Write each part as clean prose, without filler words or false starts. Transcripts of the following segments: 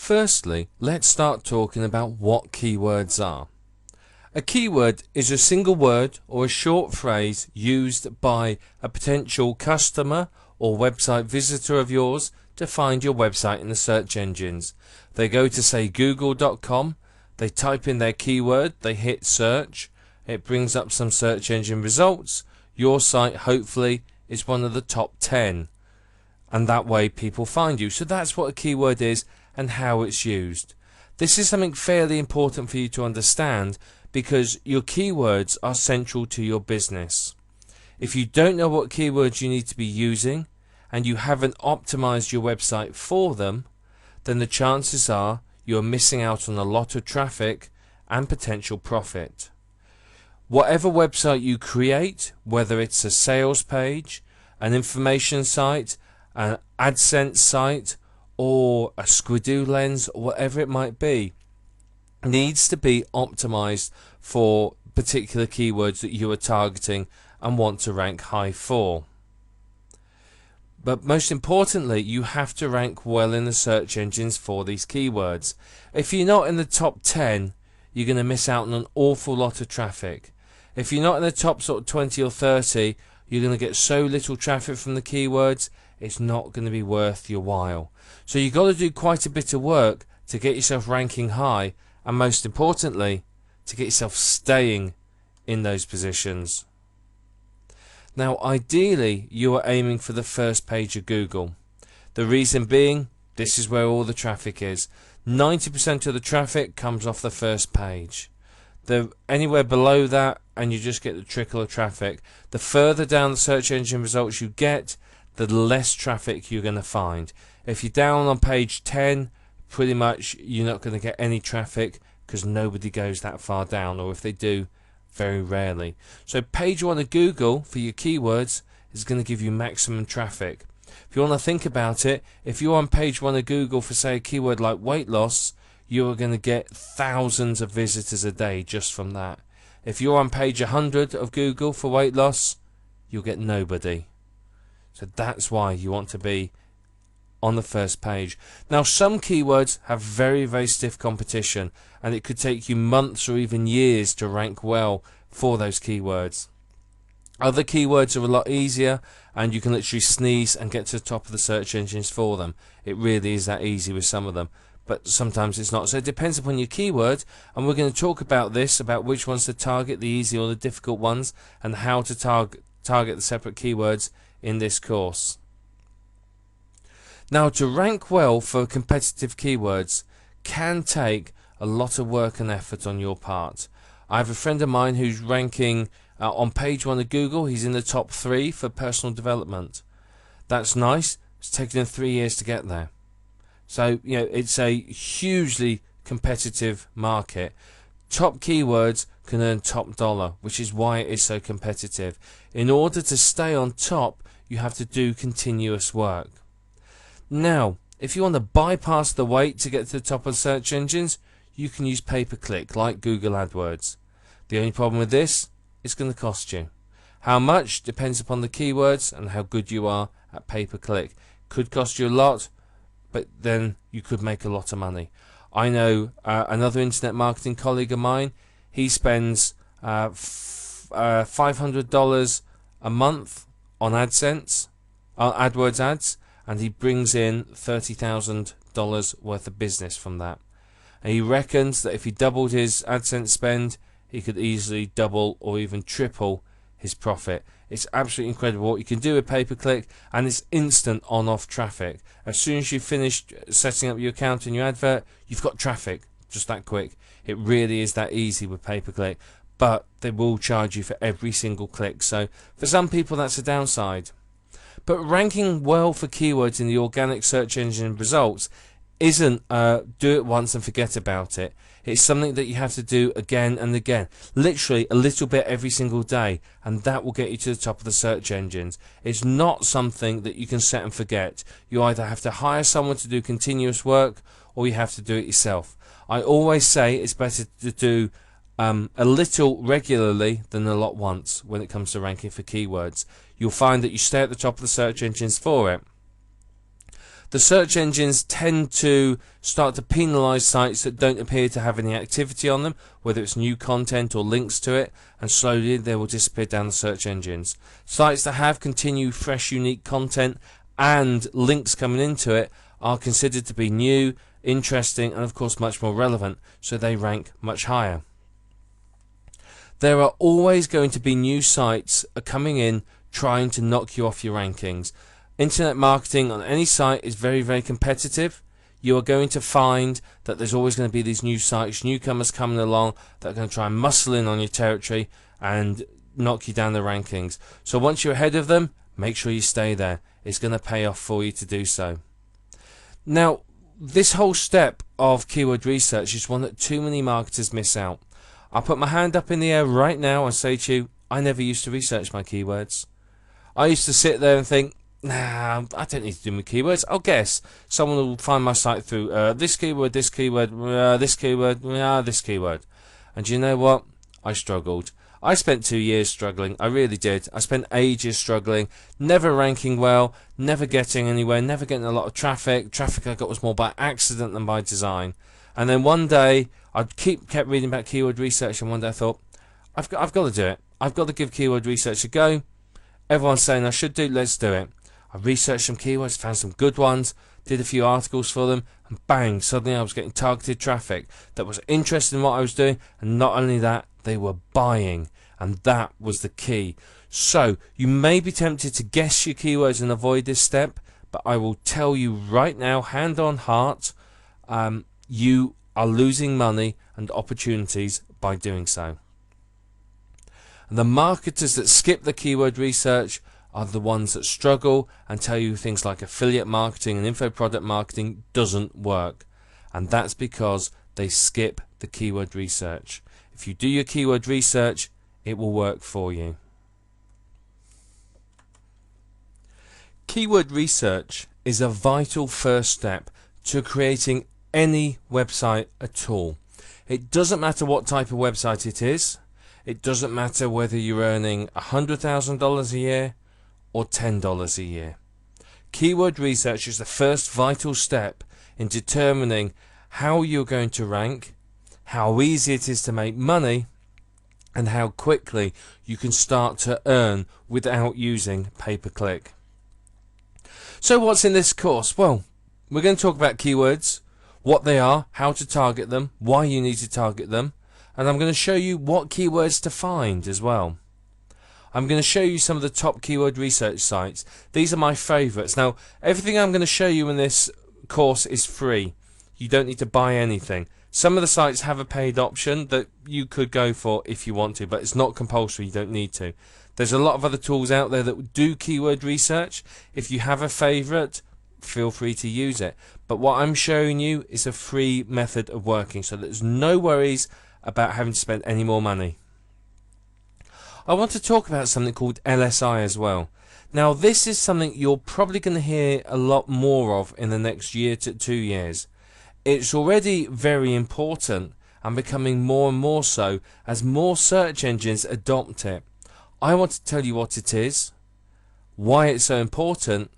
Firstly, let's start talking about what keywords are. A keyword is a single word or a short phrase used by a potential customer or website visitor of yours to find your website in the search engines. They go to, say, google.com, they type in their keyword, they hit search, it brings up some search engine results. Your site hopefully is one of the top 10, and that way people find you. So that's what a keyword is and how it's used. This is something fairly important for you to understand, because your keywords are central to your business. If you don't know what keywords you need to be using and you haven't optimized your website for them, then the chances are you're missing out on a lot of traffic and potential profit. Whatever website you create, whether it's a sales page, an information site, an AdSense site, or a Squidoo lens, or whatever it might be, needs to be optimized for particular keywords that you are targeting and want to rank high for. But most importantly, you have to rank well in the search engines for these keywords. If you're not in the top 10, you're going to miss out on an awful lot of traffic. If you're not in the top sort of 20 or 30, you're going to get so little traffic from the keywords, it's not going to be worth your while. So you've got to do quite a bit of work to get yourself ranking high, and most importantly, to get yourself staying in those positions. Now, ideally, you are aiming for the first page of Google. The reason being, this is where all the traffic is. 90% of the traffic comes off the first page. Anywhere below that, and you just get the trickle of traffic. The further down the search engine results you get, the less traffic you're going to find. If you're down on page 10, pretty much you're not going to get any traffic, because nobody goes that far down, or if they do, very rarely. So page 1 of Google for your keywords is going to give you maximum traffic. If you want to think about it, if you're on page 1 of Google for, say, a keyword like weight loss, you are going to get thousands of visitors a day just from that. If you're on page 100 of Google for weight loss, you'll get nobody. So that's why you want to be on the first page. Now, some keywords have very, very stiff competition, and it could take you months or even years to rank well for those keywords. Other keywords are a lot easier, and you can literally sneeze and get to the top of the search engines for them. It really is that easy with some of them, but sometimes it's not. So it depends upon your keyword, and we're going to talk about this, about which ones to target, the easy or the difficult ones, and how to target the separate keywords in this course. Now, to rank well for competitive keywords can take a lot of work and effort on your part. I have a friend of mine who's ranking on page 1 of Google. He's in the top 3 for personal development. That's nice. It's taken him 3 years to get there. So, you know, it's a hugely competitive market. Top keywords can earn top dollar, which is why it is so competitive. In order to stay on top, you have to do continuous work. Now, if you want to bypass the wait to get to the top of search engines, you can use pay-per-click like Google AdWords. The only problem with this, it's going to cost you. How much depends upon the keywords and how good you are at pay-per-click. Could cost you a lot, but then you could make a lot of money. I know another internet marketing colleague of mine, he spends $500 a month on AdSense, AdWords ads, and he brings in $30,000 worth of business from that. And he reckons that if he doubled his AdSense spend, he could easily double or even triple his profit. It's absolutely incredible what you can do with pay-per-click, and it's instant on-off traffic. As soon as you've finished setting up your account and your advert, you've got traffic just that quick. It really is that easy with pay-per-click, but they will charge you for every single click. So for some people, that's a downside. But ranking well for keywords in the organic search engine results isn't do it once and forget about it. It's something that you have to do again and again, literally a little bit every single day, and that will get you to the top of the search engines. It's not something that you can set and forget. You either have to hire someone to do continuous work, or you have to do it yourself. I always say it's better to do a little regularly than a lot once when it comes to ranking for keywords. You'll find that you stay at the top of the search engines for it. the search engines tend to start to penalize sites that don't appear to have any activity on them, whether it's new content or links to it, and slowly they will disappear down the search engines. Sites that have continued fresh, unique content and links coming into it are considered to be new, interesting, and of course much more relevant, so they rank much higher. There are always going to be new sites coming in trying to knock you off your rankings. Internet marketing on any site is very, very competitive. You are going to find that there's always going to be these new sites, newcomers coming along that are going to try and muscle in on your territory and knock you down the rankings. So once you're ahead of them, make sure you stay there. It's going to pay off for you to do so. Now, this whole step of keyword research is one that too many marketers miss out. I'll put my hand up in the air right now and say to you, I never used to research my keywords. I used to sit there and think, nah, I don't need to do my keywords. I'll guess. Someone will find my site through this keyword, this keyword, this keyword, this keyword. And you know what? I struggled. I spent 2 years struggling. I really did. I spent ages struggling, never ranking well, never getting anywhere, never getting a lot of traffic. Traffic I got was more by accident than by design. And then one day, I kept reading about keyword research, and one day I thought, I've got to do it. I've got to give keyword research a go. Everyone's saying I should do, let's do it. I researched some keywords, found some good ones, did a few articles for them, and bang, suddenly I was getting targeted traffic that was interested in what I was doing, and not only that, they were buying, and that was the key. So, you may be tempted to guess your keywords and avoid this step, but I will tell you right now, hand on heart, you are losing money and opportunities by doing so. And the marketers that skip the keyword research are the ones that struggle and tell you things like affiliate marketing and info product marketing doesn't work. And that's because they skip the keyword research. If you do your keyword research, it will work for you. Keyword research is a vital first step to creating any website at all. It doesn't matter what type of website it is. It doesn't matter whether you're earning $100,000 a year or $10 a year. Keyword research is the first vital step in determining how you're going to rank, how easy it is to make money, and how quickly you can start to earn without using pay-per-click. So what's in this course? Well, we're going to talk about keywords, what they are, how to target them, why you need to target them, and I'm going to show you what keywords to find as well. I'm going to show you some of the top keyword research sites. These are my favorites. Now, everything I'm going to show you in this course is free. You don't need to buy anything. Some of the sites have a paid option that you could go for if you want to, but it's not compulsory. You don't need to. There's a lot of other tools out there that do keyword research. If you have a favorite, feel free to use it. But what I'm showing you is a free method of working, so there's no worries about having to spend any more money. I want to talk about something called LSI as well. Now, this is something you're probably going to hear a lot more of in the next year to 2 years. It's already very important and becoming more and more so as more search engines adopt it. I want to tell you what it is, why it's so important,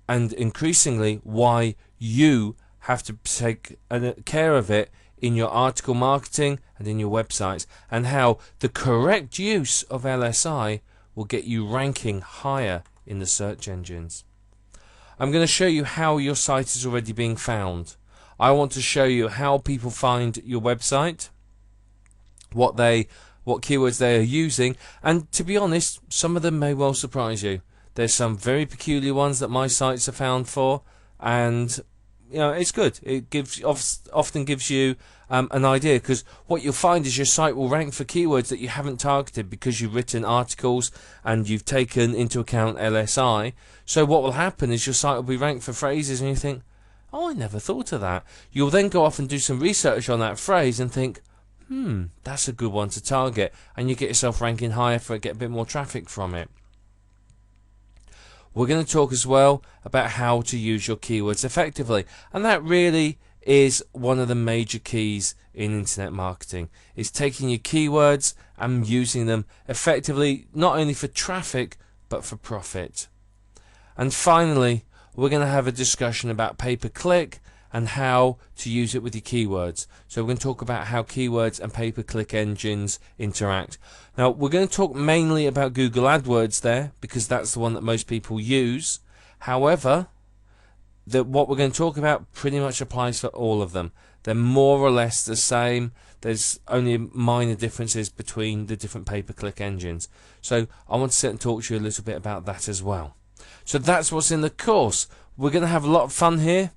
and increasingly why you have to take care of it in your article marketing and in your websites, and how the correct use of LSI will get you ranking higher in the search engines. I'm going to show you how your site is already being found. I want to show you how people find your website, what keywords they are using, and to be honest, some of them may well surprise you. There's some very peculiar ones that my sites are found for, and you know, it's good. It often gives you an idea, because what you'll find is your site will rank for keywords that you haven't targeted because you've written articles and you've taken into account LSI. So what will happen is your site will be ranked for phrases and you think, oh, I never thought of that. You'll then go off and do some research on that phrase and think, that's a good one to target, and you get yourself ranking higher for it, get a bit more traffic from it. We're going to talk as well about how to use your keywords effectively, and that really is one of the major keys in internet marketing, is taking your keywords and using them effectively, not only for traffic but for profit. And finally, we're going to have a discussion about pay-per-click and how to use it with your keywords. So we're going to talk about how keywords and pay-per-click engines interact. Now we're going to talk mainly about Google AdWords there, because that's the one that most people use. However, what we're going to talk about pretty much applies for all of them. They're more or less the same. There's only minor differences between the different pay-per-click engines. So I want to sit and talk to you a little bit about that as well. So that's what's in the course. We're going to have a lot of fun here.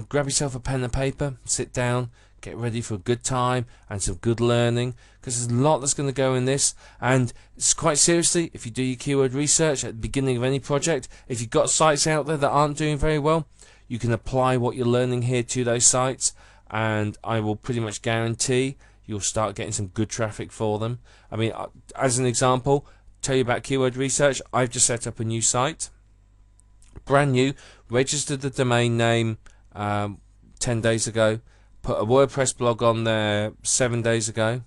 Grab yourself a pen and paper, sit down, get ready for a good time and some good learning, because there's a lot that's going to go in this. And it's quite seriously, if you do your keyword research at the beginning of any project, if you've got sites out there that aren't doing very well, you can apply what you're learning here to those sites, and I will pretty much guarantee you'll start getting some good traffic for them. I mean, as an example, tell you about keyword research. I've just set up a new site, brand new, registered the domain name 10 days ago, put a WordPress blog on there 7 days ago.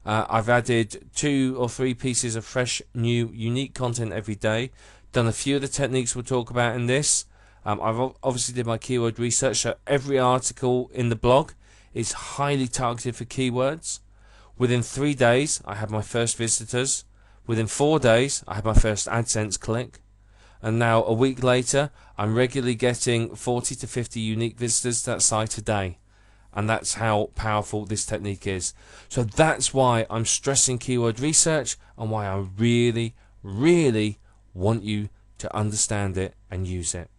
I've added 2 or 3 pieces of fresh, new, unique content every day. Done a few of the techniques we'll talk about in this. I've obviously did my keyword research, so every article in the blog is highly targeted for keywords. Within 3 days, I had my first visitors. Within 4 days, I had my first AdSense click. And now, a week later, I'm regularly getting 40 to 50 unique visitors to that site a day. And that's how powerful this technique is. So that's why I'm stressing keyword research, and why I really, really want you to understand it and use it.